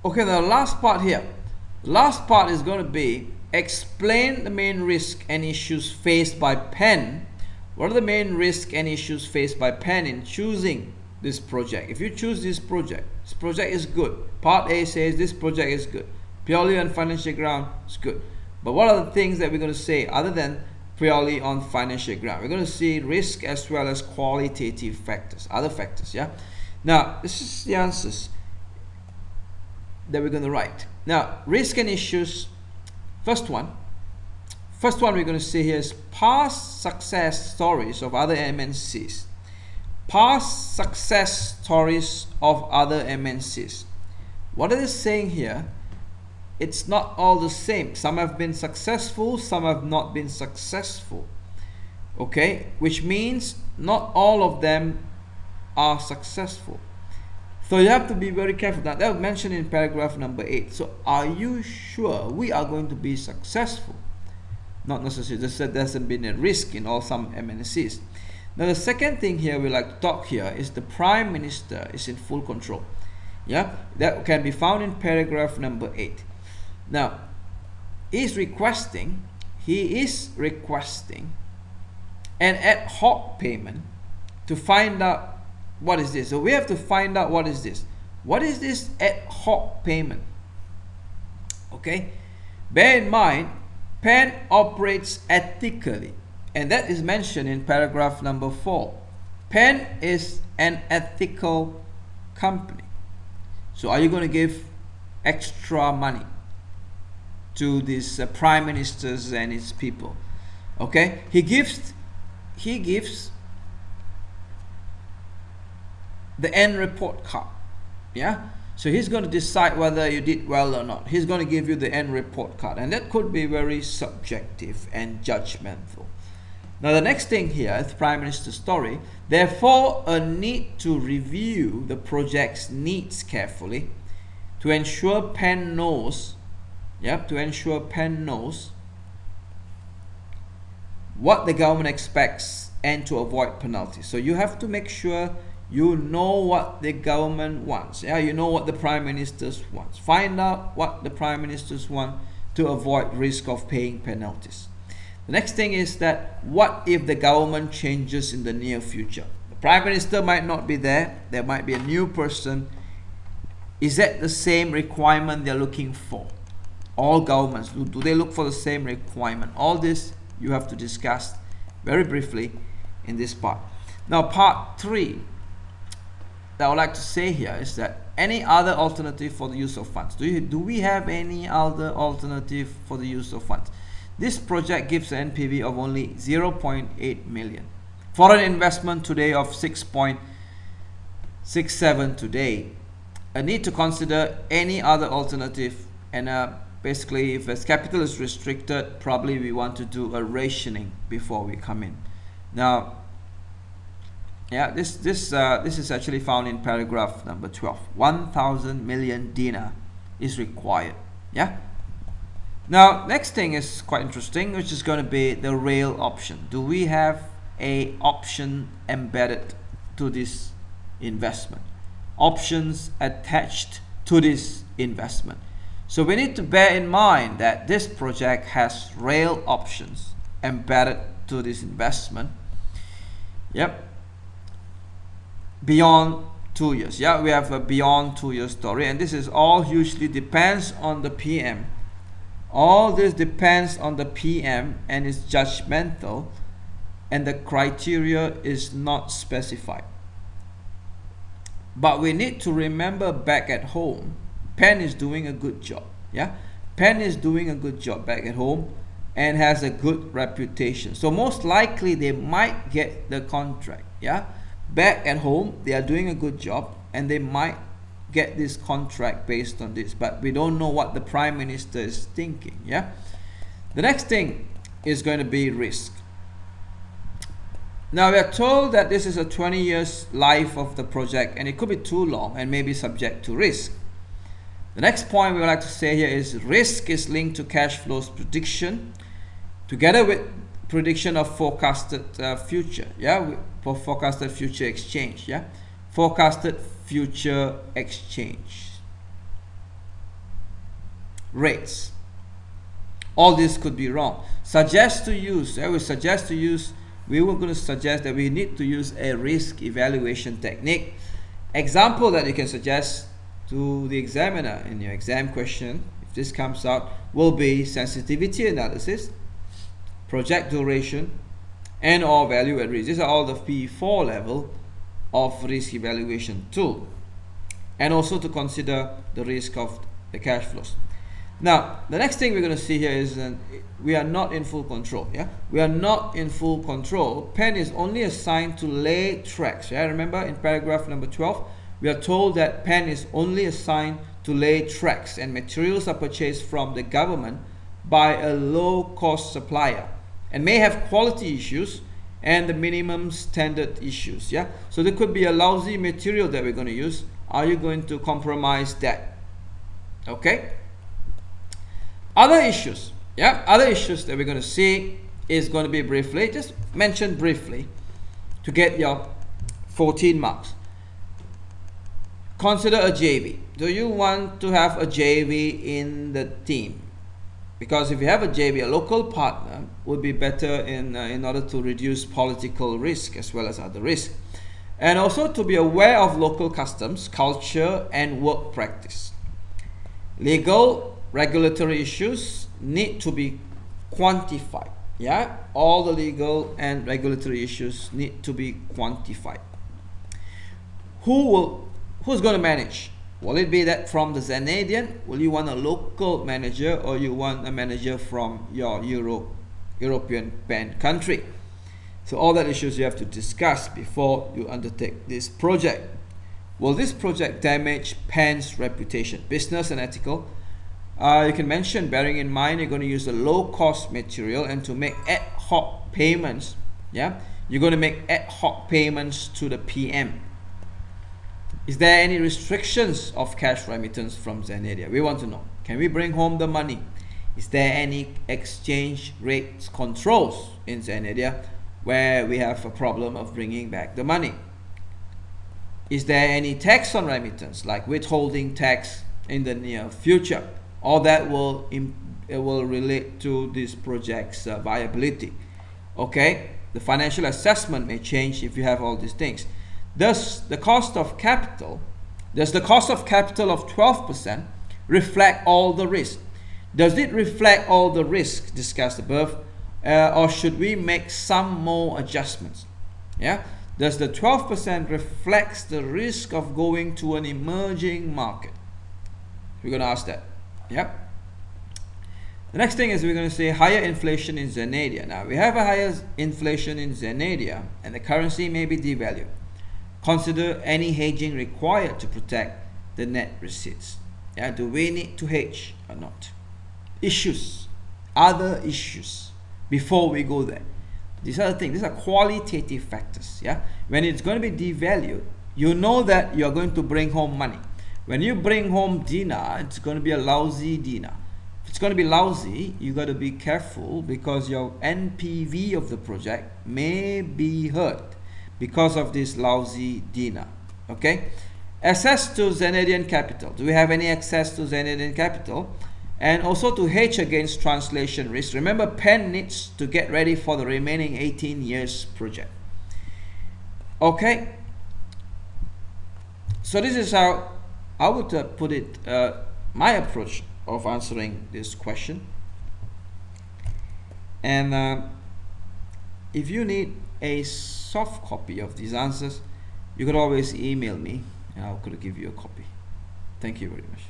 Okay, the last part here. Last part is going to be explain the main risk and issues faced by PENN. What are the main risk and issues faced by PENN in choosing this project? If you choose this project is good. Part A says this project is good. Purely on financial ground, it's good. But what are the things that we're going to say other than purely on financial ground? We're going to see risk as well as qualitative factors, other factors, yeah? Now, this is the answers that we're going to write. Now, risk and issues, first one we're going to see here is past success stories of other MNCs. Past success stories of other MNCs. What it is saying here, it's not all the same. Some have been successful, some have not been successful. Okay, which means not all of them are successful. So you have to be very careful. Now that was mentioned in paragraph number 8. So are you sure we are going to be successful? Not necessarily. There hasn't been a risk in all some MNCs. Now the second thing here we like to talk here is the Prime Minister is in full control. Yeah, that can be found in paragraph number 8. Now he is requesting an ad hoc payment to find out what is this. So we have to find out what is this. What is this ad hoc payment? Okay, bear in mind PENN operates ethically, and that is mentioned in paragraph number 4. PENN is an ethical company. So are you going to give extra money to these prime ministers and his people? Okay, he gives the end report card. Yeah, so he's going to decide whether you did well or not. He's going to give you the end report card, and that could be very subjective and judgmental. Now the next thing here is Prime Minister's story. Therefore, a need to review the project's needs carefully to ensure PENN knows what the government expects and to avoid penalties. So you have to make sure you know what the government wants. Yeah, you know what the Prime Ministers wants. Find out what the Prime Ministers want to avoid risk of paying penalties. The next thing is that what if the government changes in the near future? The Prime Minister might not be there. There might be a new person. Is that the same requirement they're looking for? All governments, do they look for the same requirement? All this you have to discuss very briefly in this part. Now part 3 that I would like to say here is that any other alternative for the use of funds. Do we have any other alternative for the use of funds? This project gives an NPV of only 0.8 million. Foreign investment today of 6.67 today. A need to consider any other alternative, and basically if as capital is restricted, probably we want to do a rationing before we come in. Now yeah, this is actually found in paragraph number 12. 1,000 million dinar is required. Yeah. Now next thing is quite interesting, which is going to be the rail option. Do we have a option embedded to this investment? Options attached to this investment. So we need to bear in mind that this project has rail options embedded to this investment. Yep. Beyond 2 years. Yeah, we have a beyond 2 year story, and this is all hugely depends on the PM. All this depends on the PM and is judgmental, and the criteria is not specified. But we need to remember back at home, PENN is doing a good job. Yeah, PENN is doing a good job back at home and has a good reputation. So most likely they might get the contract. Yeah, back at home they are doing a good job and they might get this contract based on this, but we don't know what the Prime Minister is thinking. Yeah, the next thing is going to be risk. Now we are told that this is a 20 years life of the project, and it could be too long and may be subject to risk. The next point we would like to say here is risk is linked to cash flows prediction together with prediction of forecasted future. Yeah, for forecasted future exchange. Yeah, forecasted future exchange. rates. All this could be wrong. Suggest to use, I would suggest to use, we were going to suggest that we need to use a risk evaluation technique. Example that you can suggest to the examiner in your exam question, if this comes out, will be sensitivity analysis, project duration, and or value at risk. These are all the P4 level of risk evaluation tool. And also to consider the risk of the cash flows. Now, the next thing we're going to see here is we are not in full control. Yeah, we are not in full control. PENN is only assigned to lay tracks. Yeah, remember in paragraph number 12, we are told that PENN is only assigned to lay tracks, and materials are purchased from the government by a low-cost supplier, and may have quality issues and the minimum standard issues. Yeah, so there could be a lousy material that we're going to use. Are you going to compromise that? Okay. Other issues, yeah, other issues that we're going to see is going to be briefly, just mentioned briefly to get your 14 marks. Consider a JV. Do you want to have a JV in the team? Because if you have a JV, a local partner would be better in order to reduce political risk as well as other risk. And also to be aware of local customs, culture, and work practice. Legal, regulatory issues need to be quantified. Yeah, all the legal and regulatory issues need to be quantified. Who's going to manage? Will it be that from the Zanadian? Will you want a local manager, or you want a manager from your European PENN country? So all that issues you have to discuss before you undertake this project. Will this project damage PENN's reputation, business and ethical? You can mention, bearing in mind you're going to use a low-cost material, and to make ad hoc payments, yeah, you're going to make ad hoc payments to the PM. Is there any restrictions of cash remittance from Zanadia? We want to know. Can we bring home the money? Is there any exchange rate controls in Zanadia where we have a problem of bringing back the money? Is there any tax on remittance, like withholding tax in the near future? All that will relate to this project's viability. Okay, the financial assessment may change if you have all these things. Does the cost of capital of 12% reflect all the risk? Does it reflect all the risks discussed above, or should we make some more adjustments? Yeah, does the 12% reflects the risk of going to an emerging market? We're going to ask that. Yep. The next thing is we're going to say higher inflation in Zanadia. Now we have a higher inflation in Zanadia, and the currency may be devalued. Consider any hedging required to protect the net receipts. Yeah, do we need to hedge or not? Issues, other issues before we go there. These are the things. These are qualitative factors. Yeah, when it's going to be devalued, you know that you are going to bring home money. When you bring home dinar, it's going to be a lousy dinar. If it's going to be lousy, you got to be careful, because your NPV of the project may be hurt because of this lousy dinar. Okay, access to Zanadian capital. Do we have any access to Zanadian capital? And also to hedge against translation risk. Remember, PENN needs to get ready for the remaining 18 years project. Okay, so this is how I would put it, my approach of answering this question. And if you need a soft copy of these answers, you could always email me and I could give you a copy. Thank you very much.